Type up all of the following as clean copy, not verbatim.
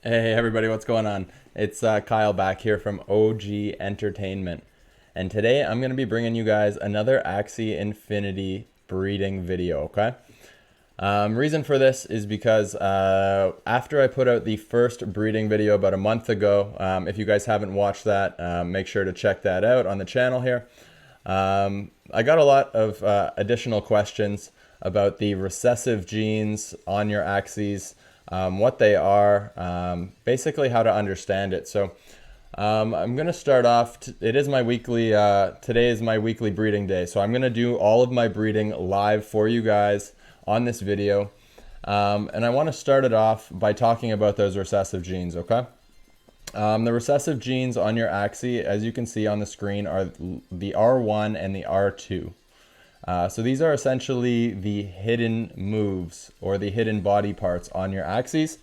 Hey everybody, what's going on? It's Kyle back here from OG Entertainment. And today I'm going to be bringing you guys another Axie Infinity breeding video, okay? Reason for this is because after I put out the first breeding video about a month ago, if you guys haven't watched that, make sure to check that out on the channel here. I got a lot of additional questions about the recessive genes on your Axies, what they are, basically how to understand it. So I'm going to start off. It is my weekly, today is my weekly breeding day. So I'm going to do all of my breeding live for you guys on this video. And I want to start it off by talking about those recessive genes, okay? The recessive genes on your Axie, as you can see on the screen, are the R1 and the R2. So these are essentially the hidden moves or the hidden body parts on your Axies.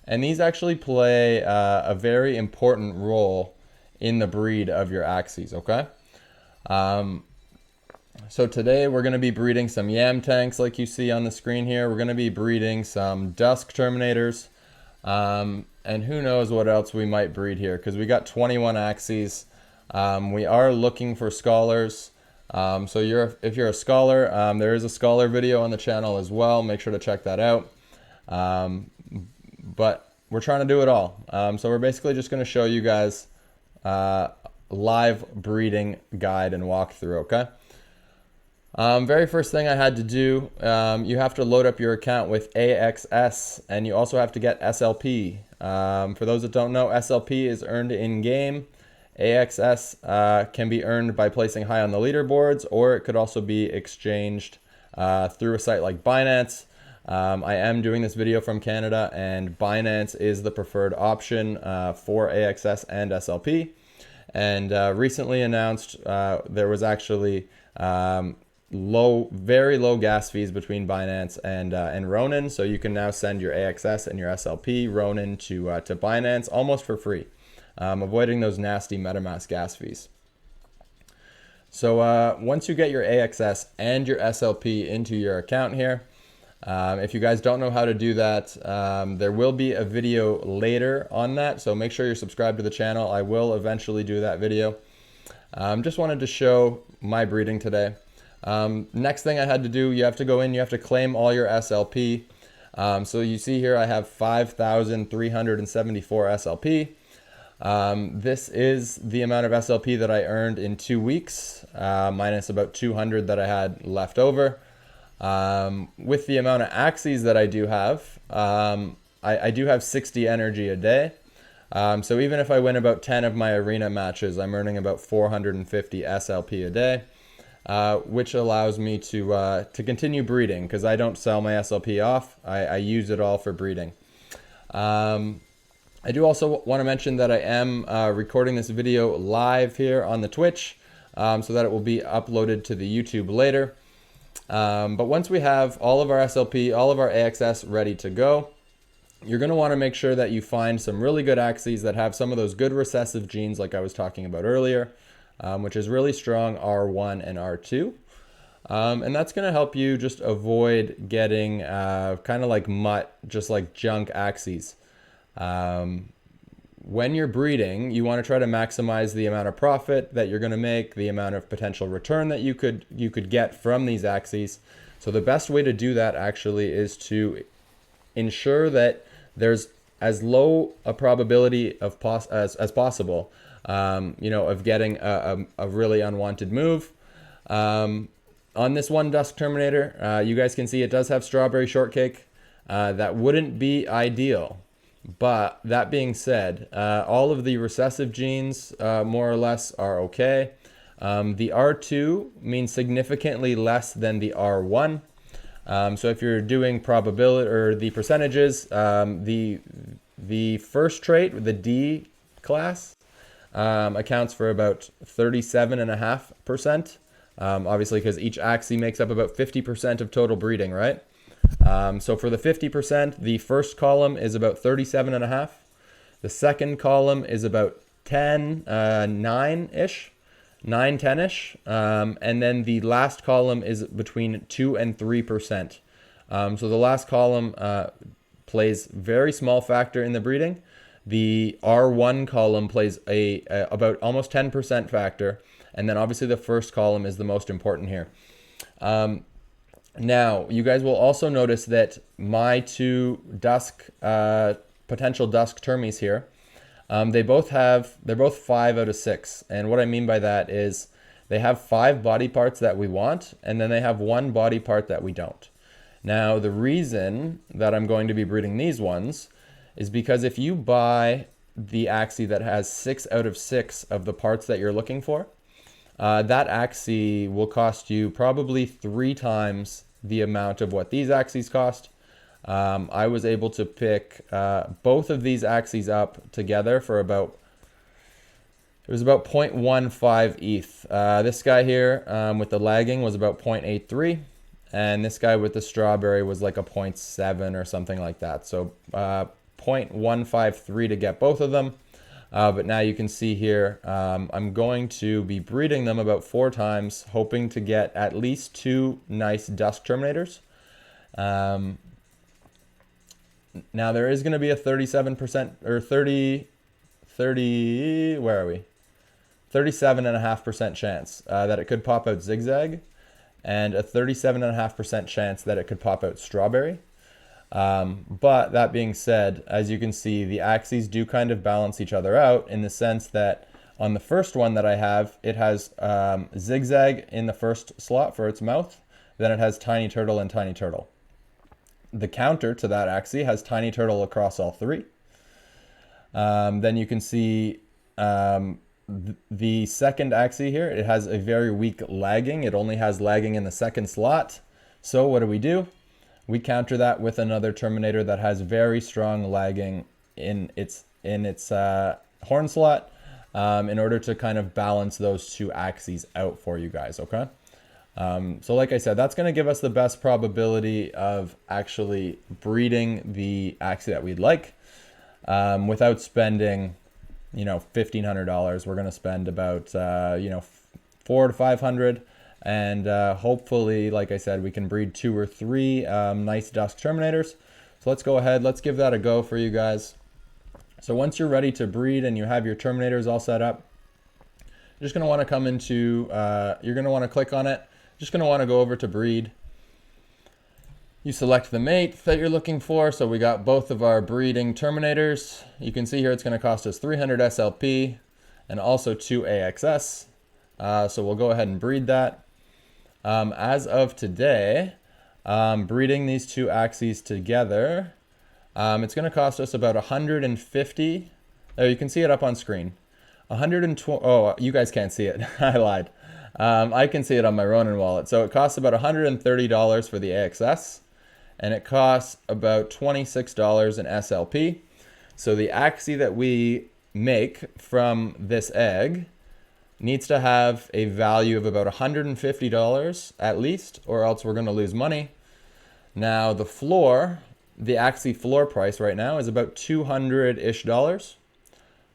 And these actually play a very important role in the breed of your Axies, okay? So today we're going to be breeding some Yam tanks like you see on the screen here. We're going to be breeding some dusk terminators. And who knows what else we might breed here, because we got 21 Axies. We are looking for scholars. So if you're a scholar, there is a scholar video on the channel as well. Make sure to check that out. But we're trying to do it all. So we're basically just going to show you guys live breeding guide and walkthrough, okay? Very first thing I had to do, you have to load up your account with AXS, and you also have to get SLP. For those that don't know, SLP is earned in-game. AXS can be earned by placing high on the leaderboards, or it could also be exchanged through a site like Binance. I am doing this video from Canada, and Binance is the preferred option for AXS and SLP. And recently announced there was actually very low gas fees between Binance and Ronin, so you can now send your AXS and your SLP Ronin to Binance almost for free, avoiding those nasty MetaMask gas fees. So once you get your AXS and your SLP into your account here, if you guys don't know how to do that, there will be a video later on that, so make sure you're subscribed to the channel. I will eventually do that video. Just wanted to show my breeding today. Next thing I had to do, you have to go in, you have to claim all your SLP. So you see here I have 5,374 SLP. This is the amount of SLP that I earned in 2 weeks, minus about 200 that I had left over. With the amount of Axies that I do have, I do have 60 energy a day. So even if I win about 10 of my arena matches, I'm earning about 450 SLP a day. Which allows me to continue breeding, because I don't sell my SLP off. I use it all for breeding. I do also want to mention that I am recording this video live here on the Twitch, so that it will be uploaded to the YouTube later. But once we have all of our SLP, all of our AXS ready to go, you're going to want to make sure that you find some really good Axies that have some of those good recessive genes like I was talking about earlier. Which is really strong R1 and R2. And that's going to help you just avoid getting kind of like mutt, just like junk Axies. When you're breeding, you want to try to maximize the amount of profit that you're going to make, the amount of potential return that you could get from these Axies. So the best way to do that actually is to ensure that there's as low a probability of as possible, of getting a really unwanted move. On this one dusk terminator, you guys can see it does have strawberry shortcake. That wouldn't be ideal. But that being said, all of the recessive genes more or less are okay. The R2 means significantly less than the R1. So if you're doing probability or the percentages, the first trait, the D class, accounts for about 37.5%. Obviously, because each Axie makes up about 50% of total breeding, right? So for the 50%, the first column is about 37.5. The second column is about 9-ish, 10-ish. And then the last column is between 2 and 3%. So the last column plays very small factor in the breeding. The R1 column plays a about almost 10% factor, and then obviously the first column is the most important here. Now, you guys will also notice that my two dusk potential dusk termies here, they're both 5 out of 6. And what I mean by that is they have 5 body parts that we want, and then they have 1 body part that we don't. Now, the reason that I'm going to be breeding these ones is because if you buy the Axie that has 6 out of 6 of the parts that you're looking for, that Axie will cost you probably 3 times the amount of what these Axies cost. I was able to pick both of these Axies up together for about 0.15 ETH. This guy here with the lagging was about 0.83, and this guy with the strawberry was like a 0.7 or something like that. So 0.153 to get both of them. But now you can see here, I'm going to be breeding them about 4 times, hoping to get at least 2 nice dusk terminators. Now there is going to be a 37% or 37.5% chance that it could pop out zigzag, and a 37.5% chance that it could pop out strawberry. But that being said, as you can see, the Axies do kind of balance each other out in the sense that on the first one that I have, it has zigzag in the first slot for its mouth, then it has tiny turtle and tiny turtle. The counter to that Axie has tiny turtle across all 3. Then you can see the second Axie here, it has a very weak lagging. It only has lagging in the second slot. So what do? We counter that with another Terminator that has very strong lagging in its horn slot in order to kind of balance those 2 Axies out for you guys, okay? So like I said, that's going to give us the best probability of actually breeding the Axie that we'd like without spending, $1,500. We're going to spend about, $400 to $500. And hopefully, like I said, we can breed 2 or 3 nice dusk terminators. So let's go ahead. Let's give that a go for you guys. So once you're ready to breed and you have your terminators all set up, you're just going to want to come into, you're going to want to click on it. Just going to want to go over to breed. You select the mate that you're looking for. So we got both of our breeding terminators. You can see here it's going to cost us 300 SLP and also 2 AXS. So we'll go ahead and breed that. As of today, breeding these 2 Axies together, it's going to cost us about 150. Oh, you can see it up on screen. 120. Oh, you guys can't see it. I lied. I can see it on my Ronin wallet. So it costs about $130 for the AXS, and it costs about $26 in SLP. So the Axie that we make from this egg needs to have a value of about $150 at least, or else we're going to lose money. Now the Axie floor price right now is about $200-ish.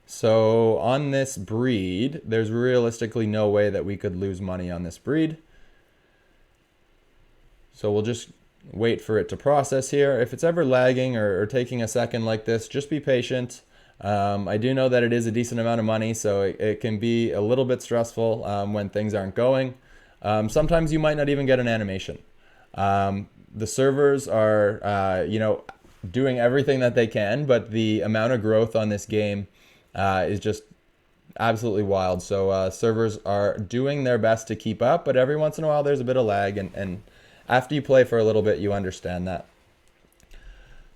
So on this breed, there's realistically no way that we could lose money on this breed. So we'll just wait for it to process here. If it's ever lagging or taking a second like this, just be patient. I do know that it is a decent amount of money, so it can be a little bit stressful when things aren't going. Sometimes you might not even get an animation. The servers are, doing everything that they can, but the amount of growth on this game is just absolutely wild. So servers are doing their best to keep up, but every once in a while there's a bit of lag, and after you play for a little bit, you understand that.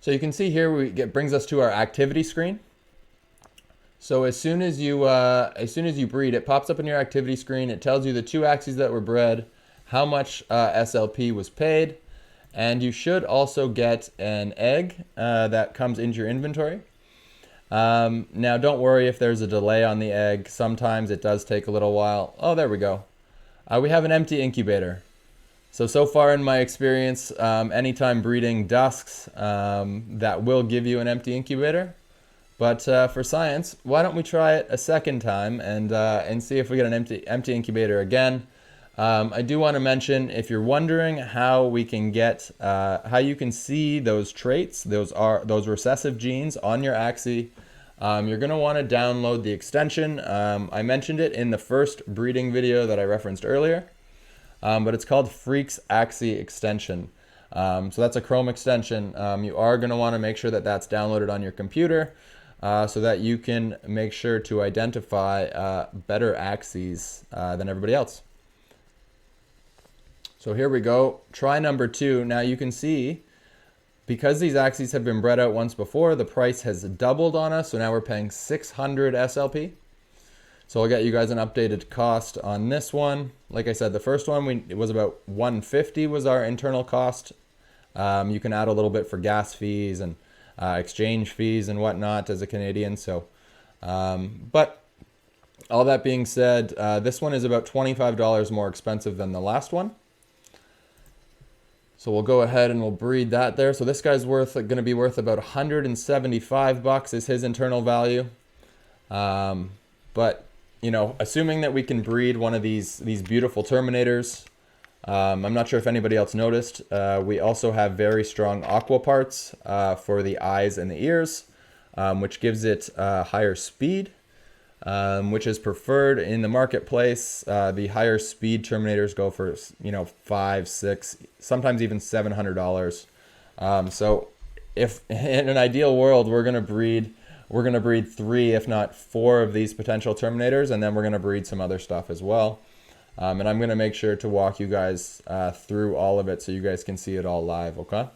So you can see here it brings us to our activity screen. So as soon as you breed, it pops up in your activity screen. It tells you the 2 Axies that were bred, how much SLP was paid, and you should also get an egg that comes into your inventory. Now don't worry if there's a delay on the egg. Sometimes it does take a little while. Oh, there we go. We have an empty incubator. So far in my experience, anytime breeding dusks, that will give you an empty incubator. But for science, why don't we try it a second time and see if we get an empty incubator again. I do want to mention, if you're wondering how we can get, how you can see those traits, those recessive genes on your Axie, you're going to want to download the extension. I mentioned it in the first breeding video that I referenced earlier, but it's called Freaks Axie Extension. So that's a Chrome extension. You are going to want to make sure that that's downloaded on your computer so that you can make sure to identify better Axies than everybody else. So here we go. Try number 2. Now you can see, because these Axies have been bred out once before, the price has doubled on us. So now we're paying 600 SLP. So I'll get you guys an updated cost on this one. Like I said, the first one, it was about 150 was our internal cost. You can add a little bit for gas fees and exchange fees and whatnot as a Canadian. So, but all that being said, this one is about $25 more expensive than the last one. So we'll go ahead and we'll breed that there. So this guy's going to be worth about 175 bucks is his internal value. But you know, assuming that we can breed one of these beautiful terminators, I'm not sure if anybody else noticed, we also have very strong aqua parts for the eyes and the ears, which gives it higher speed, which is preferred in the marketplace. The higher speed terminators go for, you know, $500, $600, sometimes even $700. So if in an ideal world, we're gonna breed 3, if not 4 of these potential terminators, and then we're gonna breed some other stuff as well. And I'm gonna make sure to walk you guys through all of it so you guys can see it all live, okay?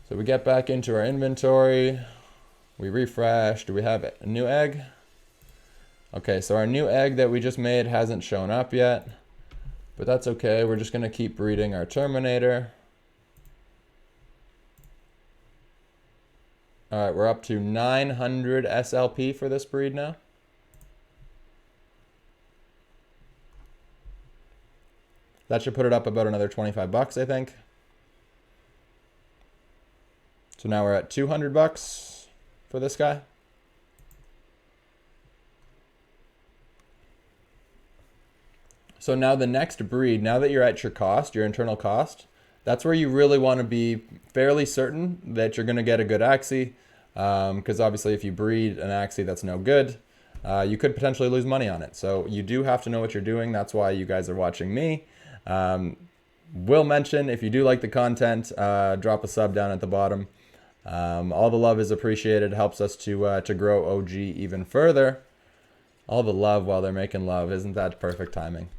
So we get back into our inventory. We refresh. Do we have a new egg? Okay, so our new egg that we just made hasn't shown up yet, but that's okay. We're just gonna keep breeding our Terminator. All right, we're up to 900 SLP for this breed now. That should put it up about another 25 bucks, I think. So now we're at 200 bucks for this guy. So now the next breed, now that you're at your cost, your internal cost, that's where you really want to be fairly certain that you're going to get a good Axie. Because obviously if you breed an Axie that's no good, you could potentially lose money on it. So you do have to know what you're doing. That's why you guys are watching me. Will mention, if you do like the content, drop a sub down at the bottom. All the love is appreciated. Helps us to grow OG even further. All the love while they're making love. Isn't that perfect timing?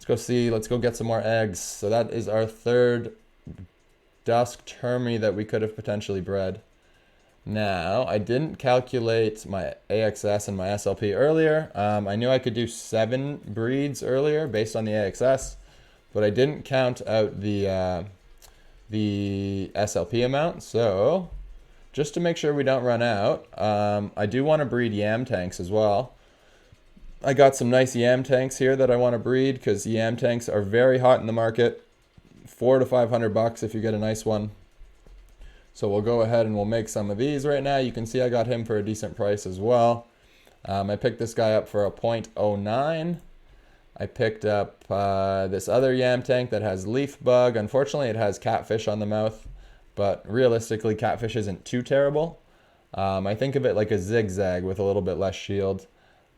Let's go get some more eggs. So that is our third dusk termi that we could have potentially bred. Now, I didn't calculate my AXS and my SLP earlier. I knew I could do 7 breeds earlier based on the AXS, but I didn't count out the SLP amount. So just to make sure we don't run out, I do want to breed yam tanks as well. I got some nice yam tanks here that I want to breed because yam tanks are very hot in the market. 400 to 500 bucks if you get a nice one. So we'll go ahead and we'll make some of these right now. You can see I got him for a decent price as well. I picked this guy up for a 0.09. I picked up this other yam tank that has leaf bug. Unfortunately, it has catfish on the mouth, but realistically, catfish isn't too terrible. I think of it like a zigzag with a little bit less shield.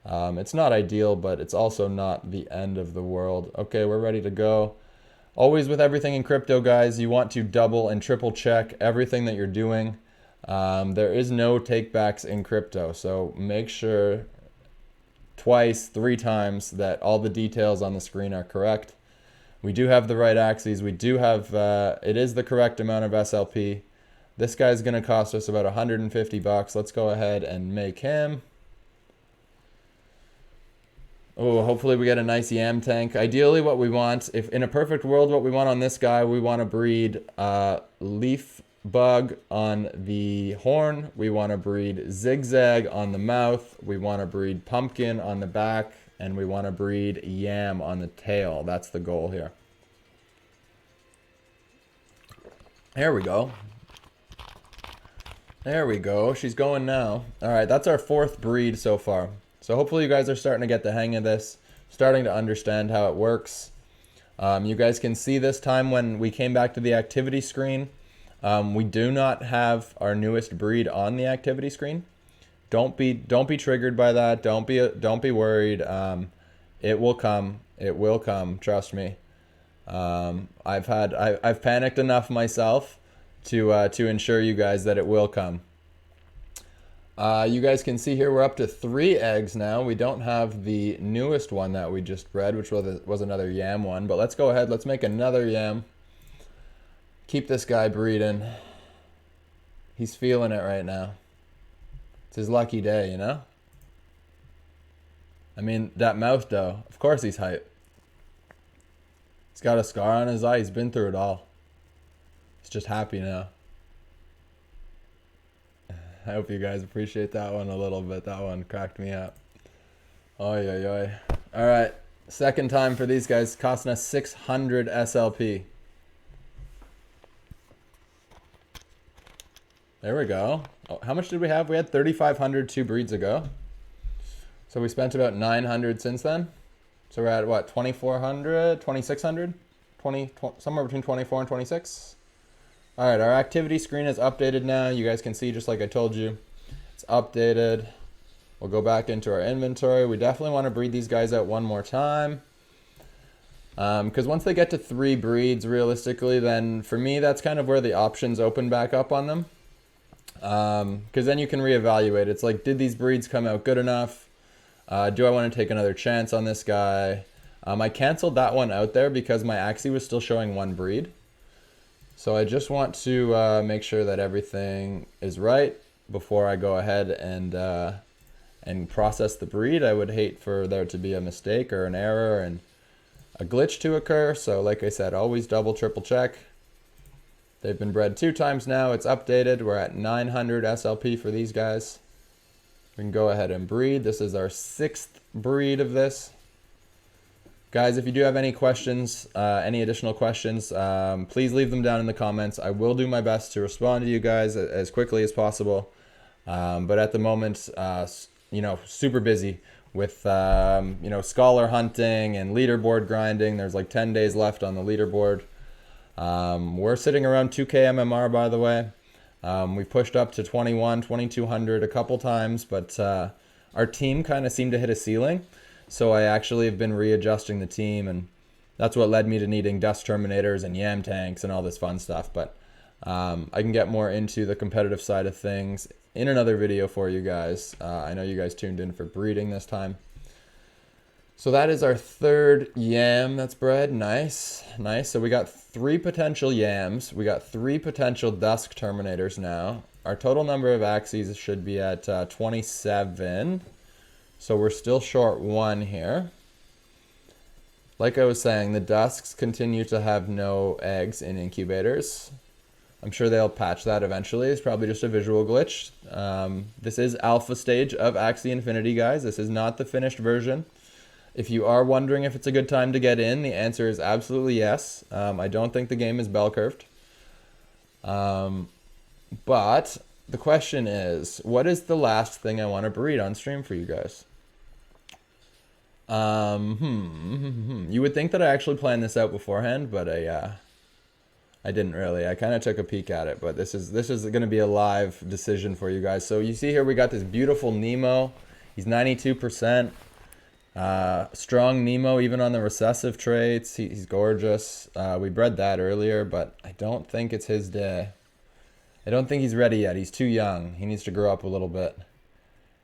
It's not ideal, but it's also not the end of the world. Okay, we're ready to go. Always with everything in crypto, guys, you want to double and triple check everything that you're doing. There is no takebacks in crypto, so make sure twice, 3 times that all the details on the screen are correct. We do have the right Axies. We do have, it is the correct amount of SLP. This guy's going to cost us about 150 bucks. Let's go ahead and make him. Oh, hopefully we get a nice yam tank. Ideally what we want, if in a perfect world, what we want on this guy, we want to breed leaf bug on the horn. We want to breed zigzag on the mouth. We want to breed pumpkin on the back. And we want to breed yam on the tail. That's the goal here. There we go. There we go. She's going now. All right, that's our 4th breed so far. So hopefully you guys are starting to get the hang of this, starting to understand how it works. You guys can see this time when we came back to the activity screen, We do not have our newest breed on the activity screen. Don't be triggered by that. Don't be worried. It will come. It will come. Trust me. I've panicked enough myself to ensure you guys that it will come. You guys can see here we're up to 3 eggs now. We don't have the newest one that we just bred, which was another yam one. But let's go ahead. Let's make another yam. Keep this guy breeding. He's feeling it right now. It's his lucky day, you know? I mean, that mouth though, of course he's hype. He's got a scar on his eye. He's been through it all. He's just happy now. I hope you guys appreciate that one a little bit. That one cracked me up. Oy, oy, oy. All right. Second time for these guys, costing us 600 SLP. There we go. Oh, how much did we have? We had 3,500 2 breeds ago. So we spent about 900 since then. So we're at what, 2,400, 2,600? 20, somewhere between 24 and 26. All right, our activity screen is updated now. You guys can see, just like I told you, it's updated. We'll go back into our inventory. We definitely want to breed these guys out one more time. Because once they get to 3 breeds, realistically, then for me, that's kind of where the options open back up on them. Because then you can reevaluate. It's like, did these breeds come out good enough? Do I want to take another chance on this guy? I canceled that one out there because my Axie was still showing 1 breed. So I just want to make sure that everything is right before I go ahead and process the breed. I would hate for there to be a mistake or an error and a glitch to occur. So like I said, always double, triple check. They've been bred 2 times now. It's updated. We're at 900 SLP for these guys. We can go ahead and breed. This is our 6th breed of this. Guys, if you do have any questions, any additional questions, please leave them down in the comments. I will do my best to respond to you guys as quickly as possible. But at the moment, you know, super busy with, you know, scholar hunting and leaderboard grinding. There's like 10 days left on the leaderboard. We're sitting around 2K MMR, by the way. We pushed up to 2,200 a couple times, but our team kind of seemed to hit a ceiling. So I actually have been readjusting the team, and that's what led me to needing dusk terminators and yam tanks and all this fun stuff. But I can get more into the competitive side of things in another video for you guys. I know you guys tuned in for breeding this time. So that is our 3rd yam that's bred. Nice, nice. So we got 3 potential yams. We got 3 potential dusk terminators now. Our total number of Axies should be at 27. So we're still short 1 here. Like I was saying, the dusks continue to have no eggs in incubators. I'm sure they'll patch that eventually. It's probably just a visual glitch. This is alpha stage of Axie Inifinty, guys. This is not the finished version. If you are wondering if it's a good time to get in, the answer is absolutely yes. I don't think the game is bell curved. But the question is, what is the last thing I want to breed on stream for you guys? You would think that I actually planned this out beforehand, but I didn't really. I kind of took a peek at it, but this is going to be a live decision for you guys. So you see here we got this beautiful Nemo. He's 92%. Strong Nemo, even on the recessive traits. He's gorgeous. We bred that earlier, but I don't think it's his day. I don't think he's ready yet. He's too young. He needs to grow up a little bit.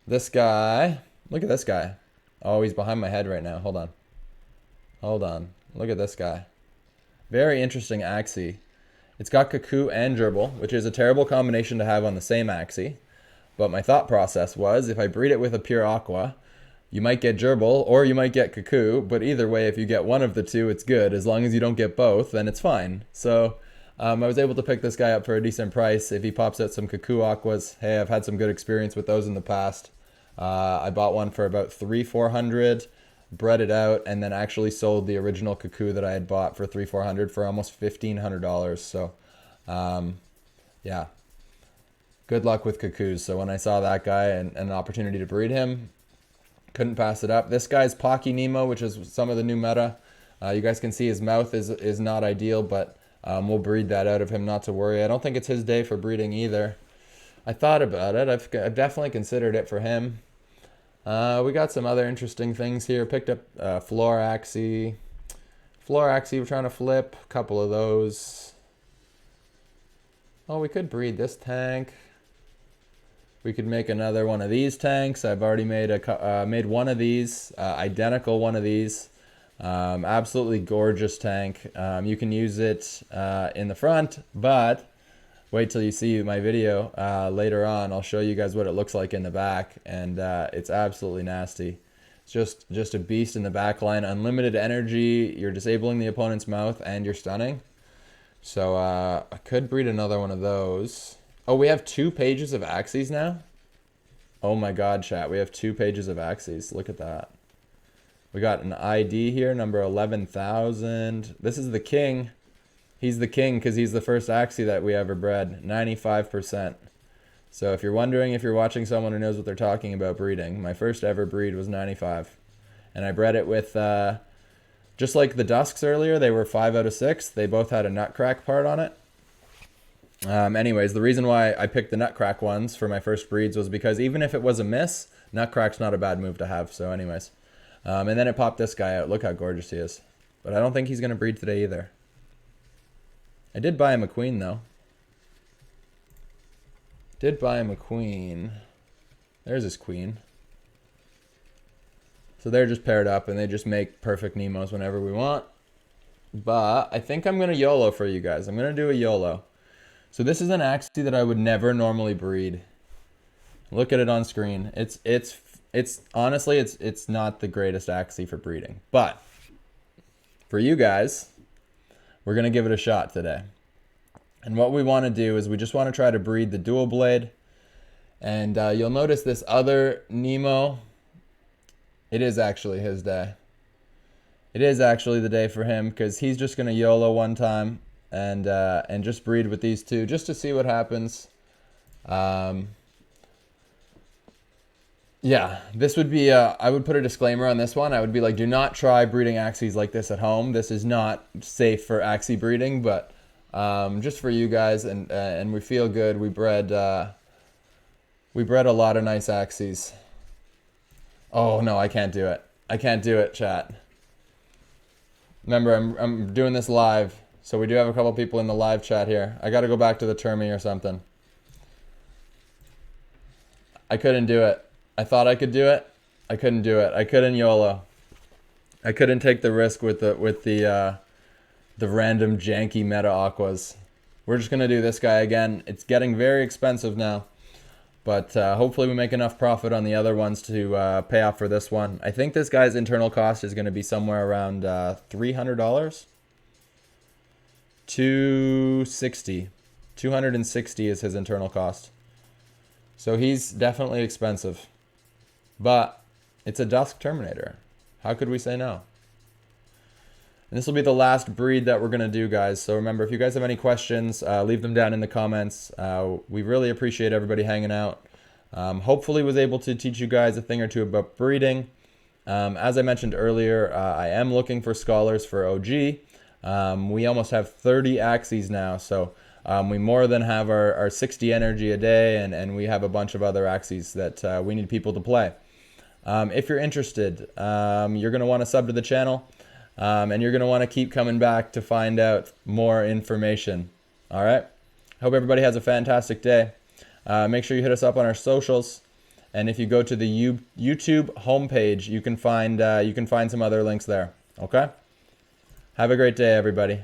This guy, look at this guy. Oh, he's behind my head right now. Hold on. Hold on. Look at this guy. Very interesting Axie. It's got Cuckoo and Gerbil, which is a terrible combination to have on the same Axie. But my thought process was, if I breed it with a pure aqua, you might get Gerbil or you might get Cuckoo. But either way, if you get one of the two, it's good. As long as you don't get both, then it's fine. So I was able to pick this guy up for a decent price. If he pops out some Cuckoo aquas, hey, I've had some good experience with those in the past. I bought one for about $300-400, bred it out, and then actually sold the original Cuckoo that I had bought for $300-400 for almost $1,500. So, yeah, good luck with Cuckoos. So when I saw that guy and an opportunity to breed him, couldn't pass it up. This guy's Pocky Nemo, which is some of the new meta. You guys can see his mouth is not ideal, but We'll breed that out of him, not to worry. I don't think it's his day for breeding either. I thought about it. I've definitely considered it for him. We got some other interesting things here. Picked up floor Axie. Floor Axie, we're trying to flip. A couple of those. Oh, we could breed this tank. We could make another one of these tanks. I've already made made one of these, identical one of these. Absolutely gorgeous tank. You can use it in the front, but wait till you see my video later on. I'll show you guys what it looks like in the back, and it's absolutely nasty. It's just a beast in the back line. Unlimited energy. You're disabling the opponent's mouth, and you're stunning. So I could breed another one of those. Oh, we have 2 pages of Axies now? Oh my god, chat. We have 2 pages of Axies. Look at that. We got an ID here, number 11,000. This is the king. He's the king because he's the first Axie that we ever bred. 95%. So if you're wondering if you're watching someone who knows what they're talking about breeding, my first ever breed was 95. And I bred it with, just like the Dusks earlier, they were 5 out of 6. They both had a nutcrack part on it. Anyways, the reason why I picked the nutcrack ones for my first breeds was because even if it was a miss, nutcrack's not a bad move to have. So anyways. And then it popped this guy out. Look how gorgeous he is. But I don't think he's going to breed today either. I did buy him a queen, though. Did buy him a queen. There's his queen. So they're just paired up, and they just make perfect Nemos whenever we want. But I think I'm going to YOLO for you guys. I'm going to do a YOLO. So this is an Axie that I would never normally breed. Look at it on screen. It's honestly, it's not the greatest Axie for breeding. But for you guys, we're going to give it a shot today. And what we want to do is we just want to try to breed the dual blade. And you'll notice this other Nemo. It is actually his day. It is actually the day for him because he's just going to YOLO one time and just breed with these 2 just to see what happens. Yeah, this would be, I would put a disclaimer on this one. I would be like, do not try breeding Axies like this at home. This is not safe for Axie breeding, but just for you guys, and we feel good. We bred a lot of nice Axies. Oh no, I can't do it. I can't do it, chat. Remember, I'm doing this live, so we do have a couple people in the live chat here. I got to go back to the Termi or something. I couldn't do it. I thought I could do it. I couldn't do it. I couldn't YOLO. I couldn't take the risk with the random janky meta aquas. We're just gonna do this guy again. It's getting very expensive now, but hopefully we make enough profit on the other ones to pay off for this one. I think this guy's internal cost is gonna be somewhere around $300. 260. 260 is his internal cost. So he's definitely expensive. But it's a Dusk Terminator. How could we say no? And this will be the last breed that we're going to do, guys. So remember, if you guys have any questions, leave them down in the comments. We really appreciate everybody hanging out. Hopefully was able to teach you guys a thing or two about breeding. As I mentioned earlier, I am looking for scholars for OG. We almost have 30 Axies now. So we more than have our 60 energy a day, and we have a bunch of other Axies that we need people to play. If you're interested, you're going to want to sub to the channel, and you're going to want to keep coming back to find out more information. All right? Hope everybody has a fantastic day. Make sure you hit us up on our socials, and if you go to the YouTube homepage, you can find some other links there. Okay? Have a great day, everybody.